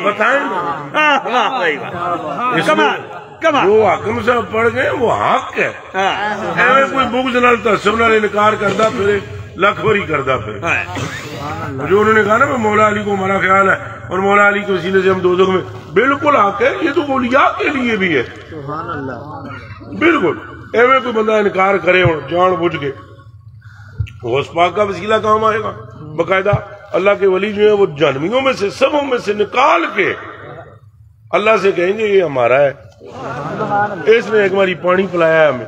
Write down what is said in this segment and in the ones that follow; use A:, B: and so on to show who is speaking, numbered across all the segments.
A: بتائیں جو حاکم صاحب پڑھ گئے وہ حق ہے. ایویں کوئی بغض نال تعصب نال انکار کردا پھر لاکھ باری کردا پھر. جو انہوں نے کہا نا مولا علی کو ہمارا خیال ہے اور مولا علی کے وسیلے سے ہم دوزخ میں، بالکل حق ہے. یہ تو اولیاء کے لیے بھی ہے. بالکل ایویں کوئی بندہ انکار کرے جان بوجھ کے، غوث پاک کا وسیلہ کام آئے گا. باقاعدہ اللہ کے ولی جو ہے وہ جہنمیوں میں سے سبوں میں سے نکال کے اللہ سے کہیں گے یہ ہمارا ہے، اس نے ایک باری پانی پلایا ہے ہمیں،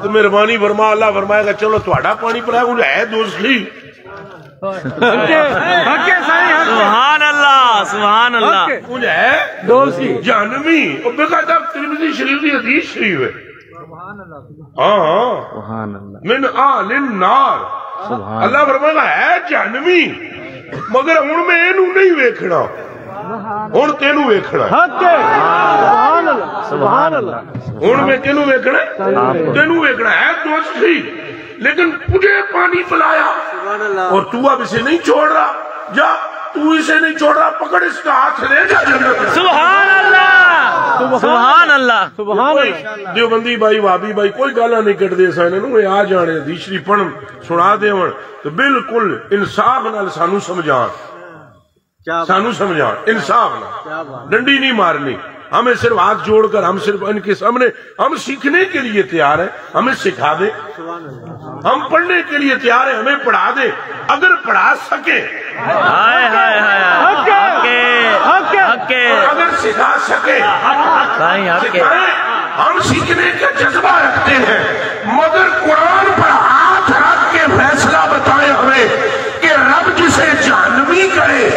A: تو مہربانی فرما. اللہ فرمائے گا چلو تھوڑا پانی پلایا وہ ہے دوسری.
B: سبحان اللہ سبحان اللہ.
A: وہ ہے دوسری جہنمی. اور باقاعدہ ترمذی شریف کی حدیث شریف ہے. ہاں من آل النار. اللہ فرمائے گا ہے جہنمی مگر ہن میں اینو نہیں ویکھنا، ہن تینوں ویکھنا.
B: سبحان اللہ.
A: ہن میں تینوں ویکھنا، تینوں ویکھنا ہے دوسری. لیکن تجھے پانی پلایا اور تو اب اسے نہیں چھوڑ رہا. جا تو اسے نہیں چھوڑ رہا، پکڑ اس کا ہاتھ لے جا جنت.
B: سبحان اللہ سبحان اللہ سبحان اللہ.
A: دیوبندی بھائی وہابی بھائی کوئی گالا نہیں کٹ دے سانے نو آ جانے دیشری پڑھن سنا دے تو بالکل انصاف نال سانو سمجھان، سانو سمجھان انصاف نال. ڈنڈی نہیں مارنی. ہمیں صرف ہاتھ جوڑ کر ہم صرف ان کے سامنے ہم سیکھنے کے لیے تیار ہیں. ہمیں سکھا دے. ہم پڑھنے کے لیے تیار ہیں، ہمیں پڑھا دے اگر پڑھا سکے. اگر سکھا سکے ہم سیکھنے کا جذبہ رکھتے ہیں. مگر قرآن پر ہاتھ رکھ کے فیصلہ بتائے ہمیں کہ رب جسے جہنمی کرے